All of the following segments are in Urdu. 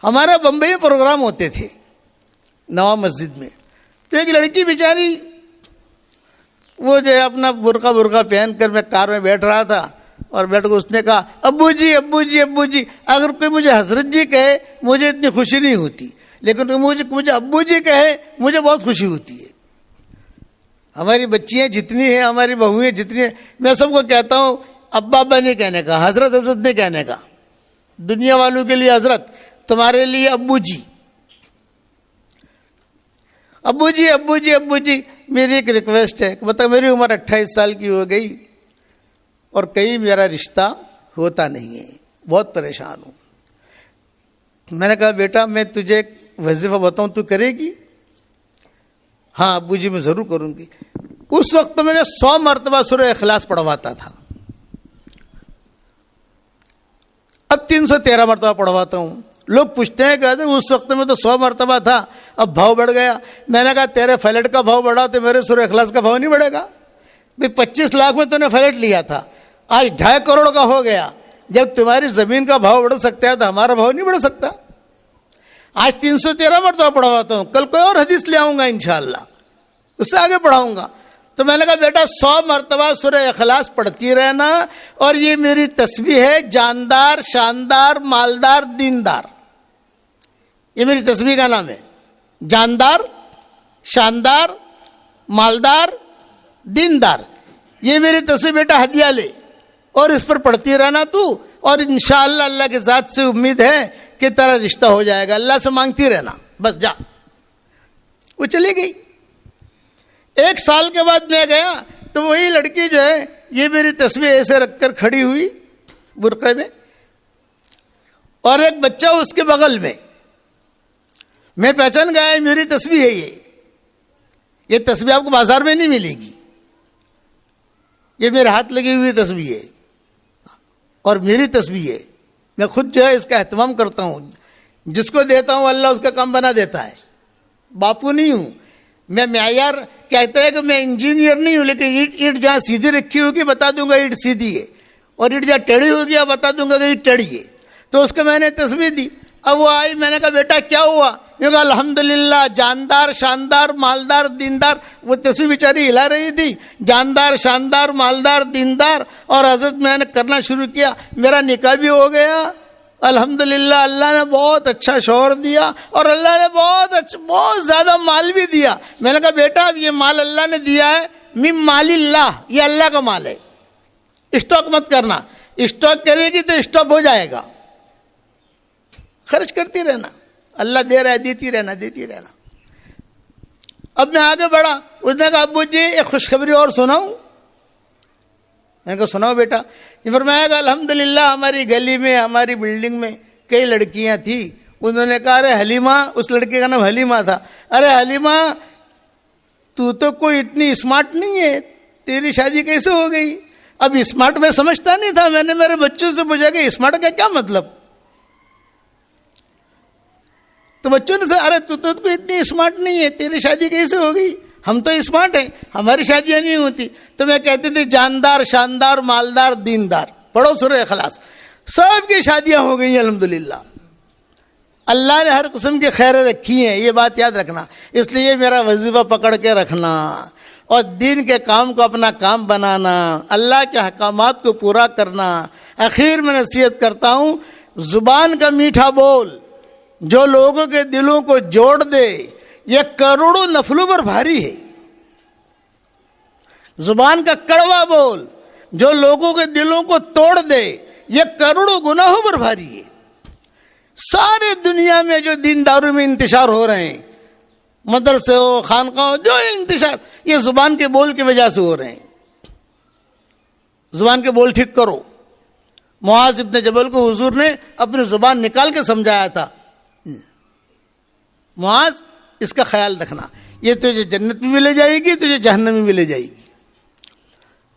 ہمارا بمبئی میں پروگرام ہوتے تھے نواب مسجد میں، تو ایک لڑکی بیچاری وہ جو ہے اپنا برقع پہن کر میں کار میں بیٹھ رہا تھا، اور بیٹھ کر اس نے کہا ابو جی ابو جی ابو جی. اگر کوئی مجھے حضرت جی کہے مجھے اتنی خوشی نہیں ہوتی، لیکن مجھے ابو جی کہے مجھے بہت خوشی ہوتی ہے. ہماری بچیاں جتنی ہیں، ہماری بہویں جتنی ہیں، میں سب کو کہتا ہوں ابا ابا نہیں کہنے کا، حضرت حضرت نہیں کہنے کا. دنیا والوں کے لیے حضرت، تمہارے لیے ابو جی. ابو جی ابو جی ابو جی. میری ایک ریکویسٹ ہے، مطلب میری عمر 28 سال کی ہو گئی اور کہیں میرا رشتہ ہوتا نہیں ہے، بہت پریشان ہوں. میں نے کہا بیٹا میں تجھے ایک وظیفہ بتاؤں، تو کرے گی؟ ہاں ابو جی میں ضرور کروں گی. اس وقت میں 100 مرتبہ سورہ اخلاص پڑھواتا تھا، اب 313 مرتبہ پڑھواتا ہوں. لوگ پوچھتے ہیں کہ اس وقت میں تو 100 مرتبہ تھا، اب بھاؤ بڑھ گیا. میں نے کہا تیرے فلیٹ کا بھاؤ بڑھا تو میرے سورہ اخلاص کا بھاؤ نہیں بڑھے گا؟ 25 لاکھ میں تو نے فلیٹ لیا تھا، آج 2.5 کروڑ کا ہو گیا. جب تمہاری زمین کا بھاؤ بڑھ سکتا ہے تو ہمارا بھاؤ نہیں بڑھ سکتا؟ آج 313 مرتبہ پڑھواتا ہوں، کل کوئی اور حدیث لے آؤں گا انشاءاللہ، اس سے آگے پڑھاؤں گا. تو میں نے کہا بیٹا 100 مرتبہ سورہ اخلاص پڑھتی رہنا، اور یہ میری تسبیح ہے جاندار شاندار مالدار دیندار. یہ میری تسبیح کا نام ہے، جاندار شاندار مالدار دیندار. یہ میری تسبیح بیٹا ہدیہ لے اور اس پر پڑھتی رہنا تو، اور انشاءاللہ اللہ کے ذات سے امید ہے کہ تیرا رشتہ ہو جائے گا. اللہ سے مانگتی رہنا، بس جا. وہ چلی گئی. 1 سال کے بعد میں گیا تو وہی لڑکی جو ہے یہ میری تسبیح ایسے رکھ کر کھڑی ہوئی برقعے میں، اور ایک بچہ اس کے بغل میں. میں پہچان گیا میری تسبیح ہے یہ تسبیح آپ کو بازار میں نہیں ملے گی، یہ میرے ہاتھ لگی ہوئی تسبیح ہے اور میری تسبیح ہے. میں خود جو ہے اس کا اہتمام کرتا ہوں، جس کو دیتا ہوں اللہ اس کا کام بنا دیتا ہے. باپو نہیں ہوں میں. معیار کہتا ہے کہ میں انجینئر نہیں ہوں، لیکن اینٹ جہاں سیدھی رکھی ہوگی بتا دوں گا اینٹ سیدھی ہے، اور اینٹ جہاں ٹیڑھی ہوگی بتا دوں گا کہ اینٹ ٹیڑھی ہے. تو اس کو میں نے تسبیح دی. اب وہ آئی، میں نے کہا بیٹا کیا ہوا؟ یہ کہا الحمدللہ جاندار شاندار مالدار دیندار. وہ تسبیح بیچاری ہلا رہی تھی، جاندار شاندار مالدار دیندار. اور حضرت میں نے کرنا شروع کیا، میرا نکاح بھی ہو گیا الحمدللہ. اللہ نے بہت اچھا شوہر دیا، اور اللہ نے بہت زیادہ مال بھی دیا. میں نے کہا بیٹا اب یہ مال اللہ نے دیا ہے، من مال اللہ، یہ اللہ کا مال ہے، اسٹاک مت کرنا. اسٹاک کرے گی تو اسٹاپ ہو جائے گا. خرچ کرتی رہنا، اللہ دے رہا ہے، دیتی رہنا دیتی رہنا. اب میں آگے بڑھا. اس نے کہا ابو جی ایک خوشخبری اور سناؤں؟ میں نے کہا سناؤ بیٹا. یہ فرمایا کہ الحمدللہ ہماری گلی میں ہماری بلڈنگ میں کئی لڑکیاں تھیں. انہوں نے کہا ارے حلیمہ، اس لڑکے کا نام حلیمہ تھا، ارے حلیمہ تو کوئی اتنی اسمارٹ نہیں ہے، تیری شادی کیسے ہو گئی؟ اب اسمارٹ میں سمجھتا نہیں تھا. میں نے میرے بچوں سے پوچھا کہ اسمارٹ کا کیا مطلب؟ تو بچوں نے ارے تو کوئی اتنی اسمارٹ نہیں ہے، تیری شادی کیسے ہو گئی؟ ہم تو اسمارٹ ہیں، ہماری شادیاں نہیں ہوتی. تو میں کہتے تھے جاندار شاندار مالدار دیندار. پڑھو سورہ اخلاص. سب کی شادیاں ہو گئی الحمدللہ. اللہ نے ہر قسم کی خیریں رکھی ہیں، یہ بات یاد رکھنا. اس لیے میرا وظیفہ پکڑ کے رکھنا اور دین کے کام کو اپنا کام بنانا، اللہ کے احکامات کو پورا کرنا. آخر میں نصیحت کرتا ہوں، زبان کا میٹھا بول جو لوگوں کے دلوں کو جوڑ دے یہ کروڑوں نفلوں پر بھاری ہے. زبان کا کڑوا بول جو لوگوں کے دلوں کو توڑ دے یہ کروڑوں گناہوں پر بھاری ہے. سارے دنیا میں جو دینداروں میں انتشار ہو رہے ہیں، مدرسے ہو خانقاہ ہو، جو انتشار یہ زبان کے بول کی وجہ سے ہو رہے ہیں. زبان کے بول ٹھیک کرو. معاذ ابن جبل کو حضور نے اپنی زبان نکال کے سمجھایا تھا، معاذ اس کا خیال رکھنا، یہ تجھے جنت میں بھی لے جائے گی، تجھے جہنم میں بھی لے جائے گی.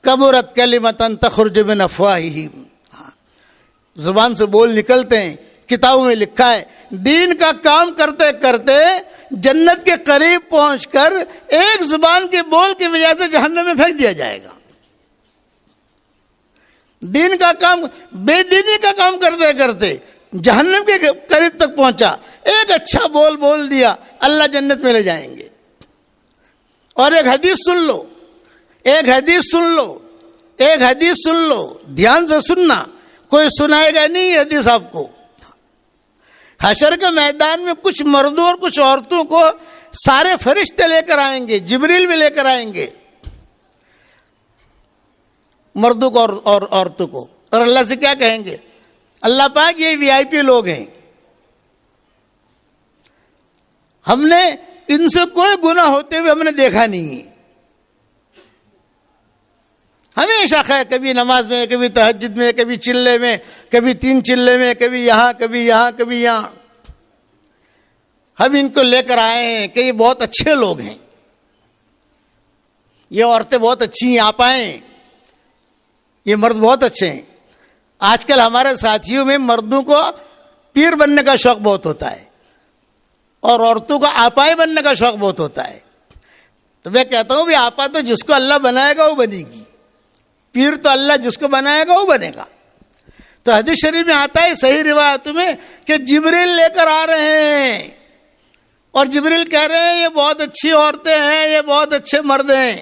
کبرت کلمۃ تخرج من افواہہم. زبان سے بول نکلتے ہیں. کتابوں میں لکھا ہے دین کا کام کرتے کرتے جنت کے قریب پہنچ کر ایک زبان کے بول کی وجہ سے جہنم میں پھینک دیا جائے گا. دین کا کام بے دینی کا کام کرتے کرتے جہنم کے قریب تک پہنچا، ایک اچھا بول بول دیا، اللہ جنت میں لے جائیں گے۔ اور ایک حدیث سن لو، ایک حدیث سن لو، ایک حدیث سن لو، دھیان سے سننا، کوئی سنائے گا نہیں یہ حدیث آپ کو۔ حشر کے میدان میں کچھ مردوں اور کچھ عورتوں کو سارے فرشتے لے کر آئیں گے، جبریل بھی لے کر آئیں گے، مردوں کو اور عورتوں کو، اور اللہ سے کیا کہیں گے؟ اللہ پاک یہ وی آئی پی لوگ ہیں، ہم نے ان سے کوئی گناہ ہوتے ہوئے ہم نے دیکھا نہیں ہے، ہمیشہ خیر، کبھی نماز میں، کبھی تہجد میں، کبھی چلے میں، کبھی 3 چلے میں، کبھی یہاں کبھی یہاں کبھی یہاں، ہم ان کو لے کر آئے ہیں کہ یہ بہت اچھے لوگ ہیں، یہ عورتیں بہت اچھی ہیں، آپ آئیں، یہ مرد بہت اچھے ہیں۔ آج کل ہمارے ساتھیوں میں مردوں کو پیر بننے کا شوق بہت ہوتا ہے اور عورتوں کو آپائی بننے کا شوق بہت ہوتا ہے۔ تو میں کہتا ہوں بھی آپا تو جس کو اللہ بنائے گا وہ بنے گی، پیر تو اللہ جس کو بنائے گا وہ بنے گا۔ تو حدیث شریف میں آتا ہے صحیح روایتوں میں کہ جبریل لے کر آ رہے ہیں اور جبریل کہہ رہے ہیں یہ بہت اچھی عورتیں ہیں، یہ بہت اچھے مرد ہیں،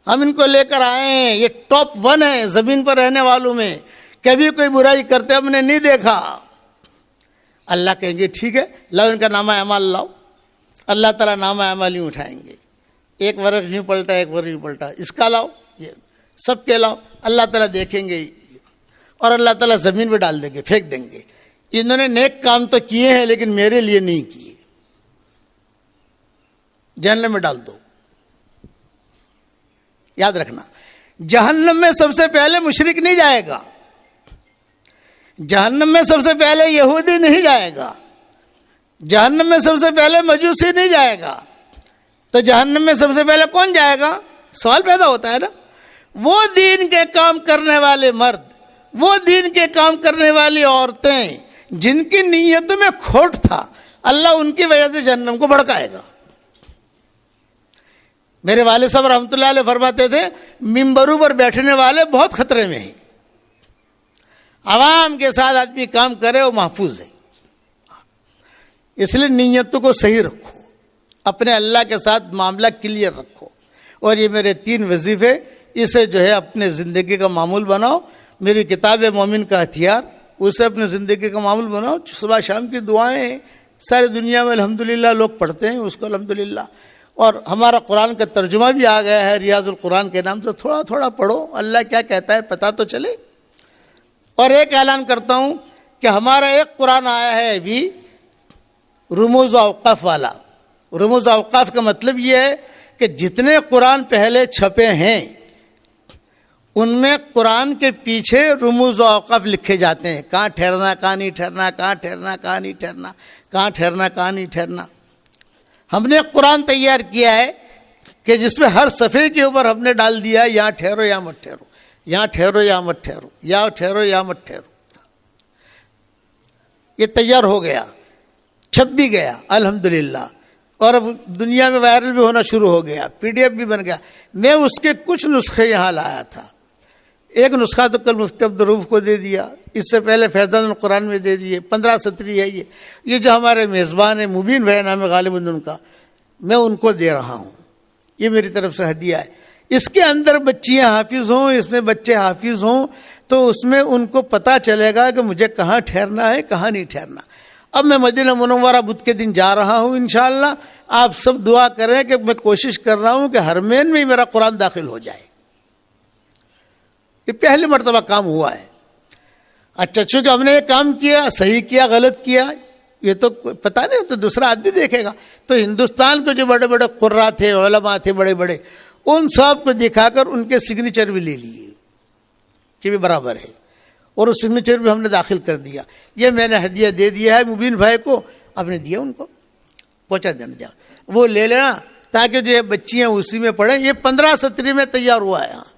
ہم ان کو لے کر آئے ہیں، یہ ٹاپ 1 ہے زمین پر رہنے والوں میں، کبھی کوئی برائی کرتے ہم نے نہیں دیکھا۔ اللہ کہیں گے ٹھیک ہے، لاؤ ان کا نامہ اعمال لاؤ۔ اللہ تعالیٰ نامہ اعمال یوں اٹھائیں گے، ایک ورق یوں پلٹا، ایک ورق یوں پلٹا، اس کا لاؤ، یہ سب کے لاؤ۔ اللہ تعالیٰ دیکھیں گے اور اللہ تعالیٰ زمین پہ ڈال دیں گے، پھینک دیں گے، انہوں نے نیک کام تو کیے ہیں لیکن میرے لیے نہیں کیے، جہنم میں ڈال دو۔ یاد رکھنا، جہنم میں سب سے پہلے مشرک نہیں جائے گا، جہنم میں سب سے پہلے یہودی نہیں جائے گا، جہنم میں سب سے پہلے مجوسی نہیں جائے گا، تو جہنم میں سب سے پہلے کون جائے گا؟ سوال پیدا ہوتا ہے نا، وہ دین کے کام کرنے والے مرد، وہ دین کے کام کرنے والی عورتیں جن کی نیتوں میں کھوٹ تھا، اللہ ان کی وجہ سے جہنم کو بھڑکائے گا۔ میرے والد صاحب رحمۃ اللہ علیہ فرماتے تھے ممبروں پر بیٹھنے والے بہت خطرے میں ہیں، عوام کے ساتھ آدمی کام کرے وہ محفوظ ہے، اس لیے نیتوں کو صحیح رکھو، اپنے اللہ کے ساتھ معاملہ کلیئر رکھو، اور یہ میرے 3 وظیفے، اسے جو ہے اپنے زندگی کا معمول بناؤ۔ میری کتاب مومن کا ہتھیار، اسے اپنے زندگی کا معمول بناؤ۔ صبح شام کی دعائیں ہیں، ساری دنیا میں الحمدللہ لوگ پڑھتے ہیں اس کو الحمدللہ، اور ہمارا قرآن کا ترجمہ بھی آ گیا ہے ریاض القرآن کے نام سے، تھوڑا تھوڑا پڑھو، اللہ کیا کہتا ہے پتہ تو چلے۔ اور ایک اعلان کرتا ہوں کہ ہمارا ایک قرآن آیا ہے ابھی رموز و اوقاف والا۔ رموز و اوقاف کا مطلب یہ ہے کہ جتنے قرآن پہلے چھپے ہیں ان میں قرآن کے پیچھے رموز و اوقاف لکھے جاتے ہیں، کہاں ٹھہرنا، کہاں نہیں ٹھہرنا، کہاں ٹھہرنا، کہاں نہیں ٹھہرنا، کہاں ٹھہرنا، کہاں نہیں ٹھہرنا۔ ہم نے ایک قرآن تیار کیا ہے کہ جس میں ہر صفحے کے اوپر ہم نے ڈال دیا یہاں ٹھہرو یا مت ٹھہرو، یہاں ٹھہرو یا مت ٹھہرو، یا ٹھہرو یا مت ٹھہرو۔ یہ تیار ہو گیا، چھپ بھی گیا الحمدللہ، اور اب دنیا میں وائرل بھی ہونا شروع ہو گیا، PDF بھی بن گیا۔ میں اس کے کچھ نسخے یہاں لایا تھا، ایک نسخہ تو کل مفتی عبدالرؤف کو دے دیا، اس سے پہلے فیضان القرآن میں دے دیے، 15 سطری ہے یہ جو ہمارے میزبان ہیں مبین بھائی نام ہے غالب ان کا، میں ان کو دے رہا ہوں، یہ میری طرف سے ہدیہ ہے۔ اس کے اندر بچیاں حافظ ہوں، اس میں بچے حافظ ہوں، تو اس میں ان کو پتہ چلے گا کہ مجھے کہاں ٹھہرنا ہے کہاں نہیں ٹھہرنا۔ اب میں مدینہ منورہ بدھ کے دن جا رہا ہوں انشاءاللہ، آپ سب دعا کریں کہ میں کوشش کر رہا ہوں کہ حرمین میں میرا قرآن داخل ہو جائے، یہ پہلی مرتبہ کام ہوا ہے۔ اچھا چونکہ ہم نے یہ کام کیا، صحیح کیا غلط کیا یہ تو پتہ نہیں، تو دوسرا آدمی دیکھے گا۔ تو ہندوستان کے جو بڑے بڑے قرا تھے، علماء تھے بڑے بڑے، ان سب کو دکھا کر ان کے سگنیچر بھی لے لیے کہ بھی برابر ہے، اور اس سگنیچر بھی ہم نے داخل کر دیا۔ یہ میں نے ہدیہ دے دیا ہے مبین بھائی کو، آپ نے دیا ان کو پہنچا دینا، دیا وہ لے لینا تاکہ جو بچیاں اسی میں پڑھیں۔ یہ 15 سطری میں تیار ہوا ہے،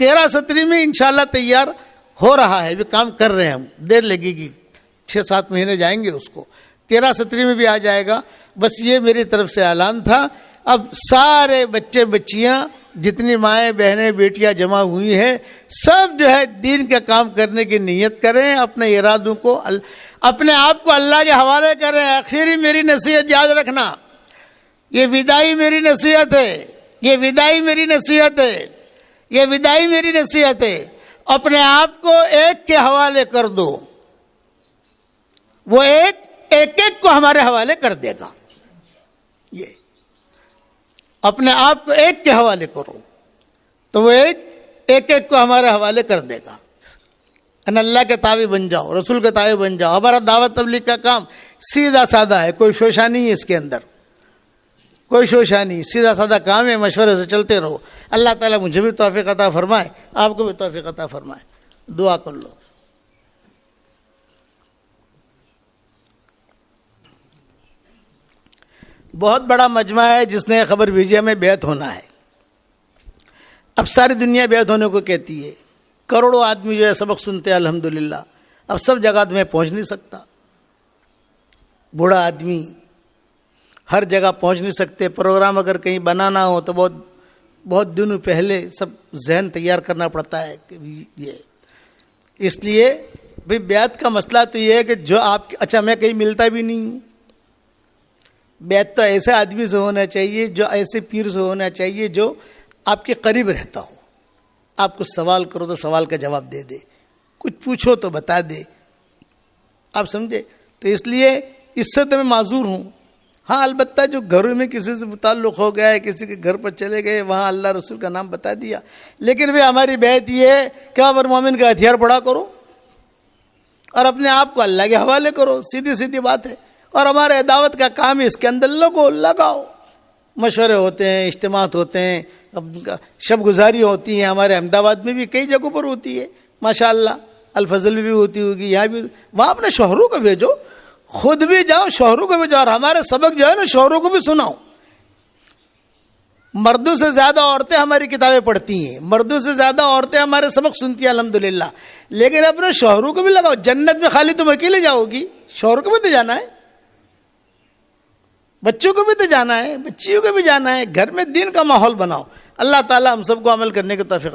13 سطری میں انشاءاللہ تیار ہو رہا ہے، بھی کام کر رہے ہیں ہم، دیر لگے گی، 6-7 مہینے جائیں گے اس کو، 13 سطری میں بھی آ جائے گا۔ بس یہ میری طرف سے اعلان تھا۔ اب سارے بچے بچیاں جتنی مائیں بہنیں بیٹیاں جمع ہوئی ہیں سب جو ہے دین کا کام کرنے کی نیت کریں، اپنے ارادوں کو اپنے آپ کو اللہ کے حوالے کریں۔ آخری میری نصیحت یاد رکھنا، یہ وداعی میری نصیحت ہے، یہ وداعی میری نصیحت ہے، یہ وداعی میری نصیحت ہے۔ اپنے آپ کو ایک کے حوالے کر دو، وہ ایک ایک کو ہمارے حوالے کر دے گا۔ یہ اپنے آپ کو ایک کے حوالے کرو تو وہ ایک کو ہمارے حوالے کر دے گا۔ اللہ کے تابع بن جاؤ، رسول کے تابع بن جاؤ۔ ہمارا دعوت تبلیغ کا کام سیدھا سادہ ہے، کوئی شوشہ نہیں ہے اس کے اندر، کوئی شوشہ نہیں، سیدھا سادہ کام ہے، مشورے سے چلتے رہو۔ اللہ تعالیٰ مجھے بھی توفیق عطا فرمائے، آپ کو بھی توفیق عطا فرمائے۔ دعا کر لو۔ بہت بڑا مجمع ہے جس نے خبر بھیجی ہمیں بیعت ہونا ہے۔ اب ساری دنیا بیعت ہونے کو کہتی ہے، کروڑوں آدمی جو ہے سبق سنتے ہیں الحمدللہ۔ اب سب جگہ تو میں پہنچ نہیں سکتا، بوڑھا آدمی ہر جگہ پہنچ نہیں سکتے۔ پروگرام اگر کہیں بنانا ہو تو بہت دنوں پہلے سب ذہن تیار کرنا پڑتا ہے کہ یہ اس لیے بھئی بیعت کا مسئلہ تو یہ ہے کہ جو آپ اچھا میں کہیں ملتا بھی نہیں ہوں۔ بیعت تو ایسے آدمی سے ہونا چاہیے، جو ایسے پیر سے ہونا چاہیے جو آپ کے قریب رہتا ہو۔ آپ کچھ سوال کرو تو سوال کا جواب دے دے، کچھ پوچھو تو بتا دے، آپ سمجھے؟ تو اس لیے اس سے تو میں معذور ہوں۔ ہاں البتہ جو گھروں میں کسی سے تعلق ہو گیا ہے، کسی کے گھر پر چلے گئے، وہاں اللہ رسول کا نام بتا دیا، لیکن بھی ہماری بیعت یہ ہے کہ آپ مومن کا ہتھیار بڑا کرو اور اپنے آپ کو اللہ کے حوالے کرو، سیدھی سیدھی بات ہے۔ اور ہمارے دعوت کا کام ہے، اس کے اندر لگاؤ، مشورے ہوتے ہیں، اجتماعات ہوتے ہیں، شب گزاری ہوتی ہیں۔ ہمارے احمد آباد میں بھی کئی جگہوں پر ہوتی ہے ماشاءاللہ، الفضل میں بھی ہوتی ہوگی، یہاں بھی۔ وہاں اپنے شوہروں کو بھیجو، خود بھی جاؤ، شوہروں کو بھی جاؤ، اور ہمارے سبق جو ہے نا شوہروں کو بھی سناؤ۔ مردوں سے زیادہ عورتیں ہماری کتابیں پڑھتی ہیں، مردوں سے زیادہ عورتیں ہمارے سبق سنتی ہیں الحمدللہ، لیکن اپنے شوہروں کو بھی لگاؤ۔ جنت میں خالی تم اکیلے جاؤ گی، شوہروں کو بھی تو جانا ہے، بچوں کو بھی تو جانا ہے، بچیوں کو بھی جانا ہے۔ گھر میں دین کا ماحول بناؤ۔ اللہ تعالی ہم سب کو عمل کرنے کی توفیق